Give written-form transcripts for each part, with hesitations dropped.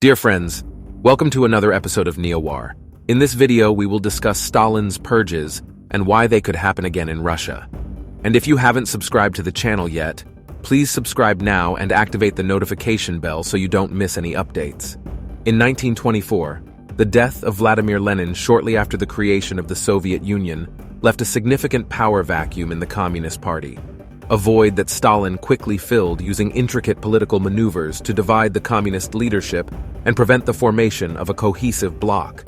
Dear friends, welcome to another episode of Neo-War. In this video, we will discuss Stalin's purges and why they could happen again in Russia. And if you haven't subscribed to the channel yet, please subscribe now and activate the notification bell so you don't miss any updates. In 1924, the death of Vladimir Lenin shortly after the creation of the Soviet Union left a significant power vacuum in the Communist Party, a void that Stalin quickly filled using intricate political maneuvers to divide the communist leadership and prevent the formation of a cohesive bloc.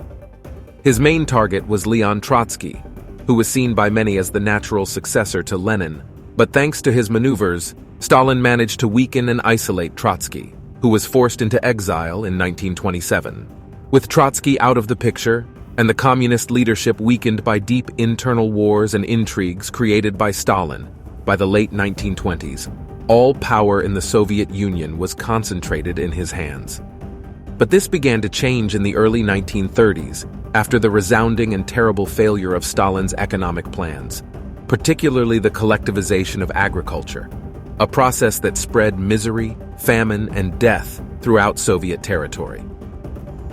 His main target was Leon Trotsky, who was seen by many as the natural successor to Lenin, but thanks to his maneuvers, Stalin managed to weaken and isolate Trotsky, who was forced into exile in 1927. With Trotsky out of the picture, and the communist leadership weakened by deep internal wars and intrigues created by Stalin, by the late 1920s, all power in the Soviet Union was concentrated in his hands. But this began to change in the early 1930s after the resounding and terrible failure of Stalin's economic plans, particularly the collectivization of agriculture, a process that spread misery, famine, and death throughout Soviet territory.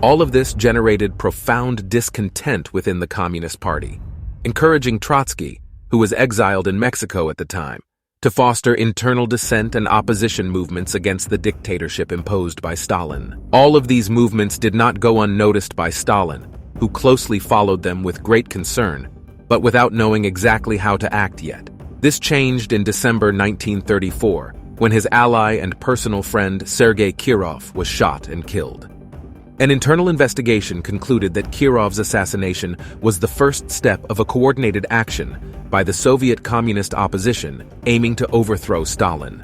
All of this generated profound discontent within the Communist Party, encouraging Trotsky, who was exiled in Mexico at the time, to foster internal dissent and opposition movements against the dictatorship imposed by Stalin. All of these movements did not go unnoticed by Stalin, who closely followed them with great concern, but without knowing exactly how to act yet. This changed in December 1934, when his ally and personal friend Sergei Kirov was shot and killed. An internal investigation concluded that Kirov's assassination was the first step of a coordinated action by the Soviet Communist opposition aiming to overthrow Stalin.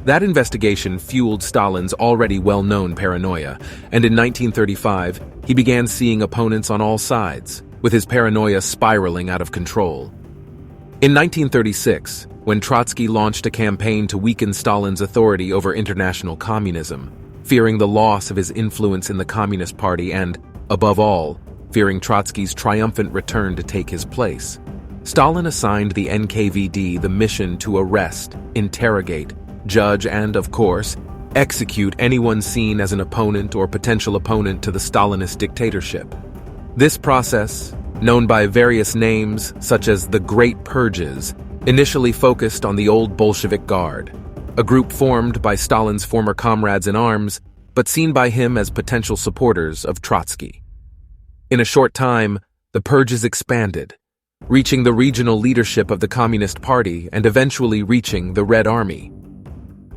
That investigation fueled Stalin's already well-known paranoia, and in 1935, he began seeing opponents on all sides, with his paranoia spiraling out of control. In 1936, when Trotsky launched a campaign to weaken Stalin's authority over international communism, fearing the loss of his influence in the Communist Party and, above all, fearing Trotsky's triumphant return to take his place, Stalin assigned the NKVD the mission to arrest, interrogate, judge, and, of course, execute anyone seen as an opponent or potential opponent to the Stalinist dictatorship. This process, known by various names such as the Great Purges, initially focused on the old Bolshevik Guard, a group formed by Stalin's former comrades in arms, but seen by him as potential supporters of Trotsky. In a short time, the purges expanded, reaching the regional leadership of the Communist Party and eventually reaching the Red Army.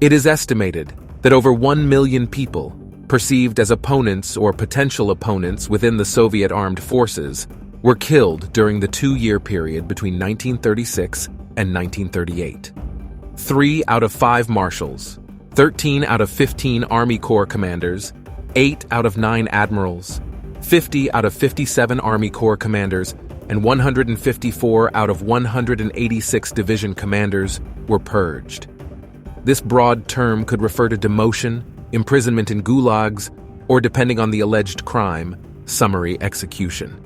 It is estimated that over 1 million people, perceived as opponents or potential opponents within the Soviet armed forces, were killed during the 2-year period between 1936 and 1938. 3 out of 5 marshals, 13 out of 15 Army Corps commanders, 8 out of 9 admirals, 50 out of 57 Army Corps commanders, and 154 out of 186 division commanders were purged. This broad term could refer to demotion, imprisonment in gulags, or depending on the alleged crime, summary execution.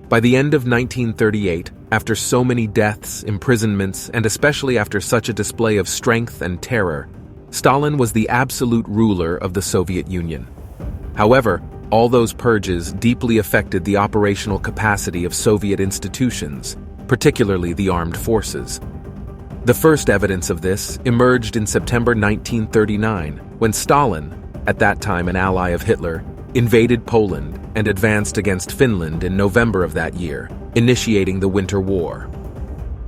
By the end of 1938, after so many deaths, imprisonments, and especially after such a display of strength and terror, Stalin was the absolute ruler of the Soviet Union. However, all those purges deeply affected the operational capacity of Soviet institutions, particularly the armed forces. The first evidence of this emerged in September 1939, when Stalin, at that time an ally of Hitler, invaded Poland and advanced against Finland in November of that year, initiating the Winter War.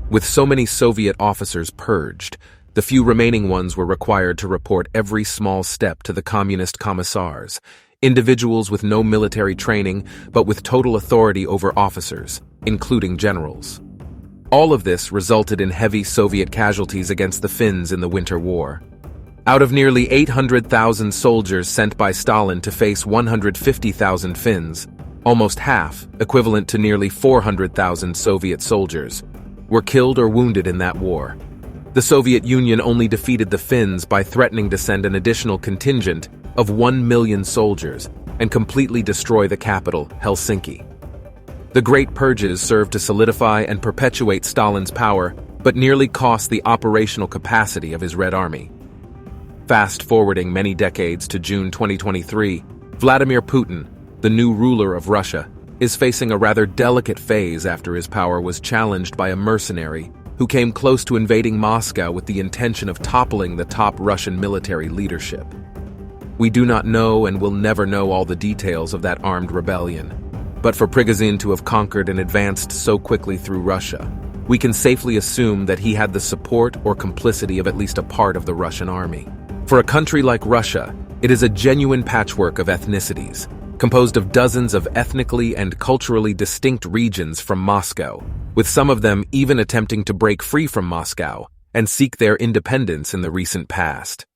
With so many Soviet officers purged, the few remaining ones were required to report every small step to the communist commissars, individuals with no military training but with total authority over officers, including generals. All of this resulted in heavy Soviet casualties against the Finns in the Winter War. Out of nearly 800,000 soldiers sent by Stalin to face 150,000 Finns, almost half, equivalent to nearly 400,000 Soviet soldiers, were killed or wounded in that war. The Soviet Union only defeated the Finns by threatening to send an additional contingent of 1 million soldiers and completely destroy the capital, Helsinki. The Great Purges served to solidify and perpetuate Stalin's power, but nearly cost the operational capacity of his Red Army. Fast-forwarding many decades to June 2023, Vladimir Putin, the new ruler of Russia, is facing a rather delicate phase after his power was challenged by a mercenary who came close to invading Moscow with the intention of toppling the top Russian military leadership. We do not know and will never know all the details of that armed rebellion, but for Prigozhin to have conquered and advanced so quickly through Russia, we can safely assume that he had the support or complicity of at least a part of the Russian army. For a country like Russia, it is a genuine patchwork of ethnicities, composed of dozens of ethnically and culturally distinct regions from Moscow, with some of them even attempting to break free from Moscow and seek their independence in the recent past.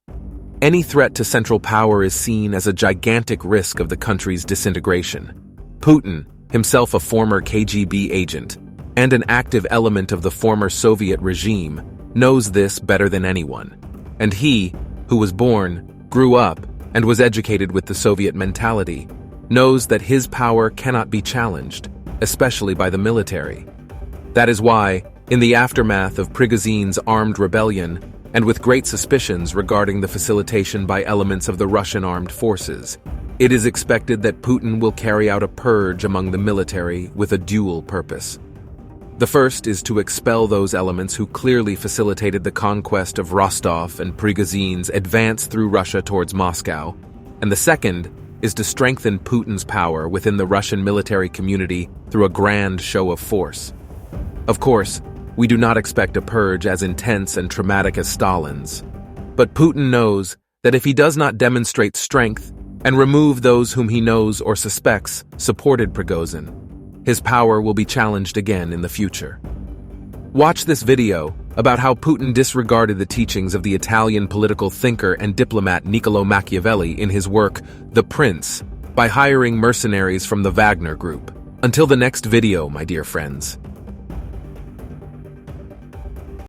Any threat to central power is seen as a gigantic risk of the country's disintegration. Putin, himself a former KGB agent and an active element of the former Soviet regime, knows this better than anyone. And he, who was born, grew up, and was educated with the Soviet mentality, knows that his power cannot be challenged, especially by the military. That is why, in the aftermath of Prigozhin's armed rebellion, and with great suspicions regarding the facilitation by elements of the Russian armed forces, it is expected that Putin will carry out a purge among the military with a dual purpose. The first is to expel those elements who clearly facilitated the conquest of Rostov and Prigozhin's advance through Russia towards Moscow, and the second is to strengthen Putin's power within the Russian military community through a grand show of force. Of course, we do not expect a purge as intense and traumatic as Stalin's, but Putin knows that if he does not demonstrate strength and remove those whom he knows or suspects supported Prigozhin, his power will be challenged again in the future. Watch this video about how Putin disregarded the teachings of the Italian political thinker and diplomat Niccolò Machiavelli in his work, The Prince, by hiring mercenaries from the Wagner Group. Until the next video, my dear friends.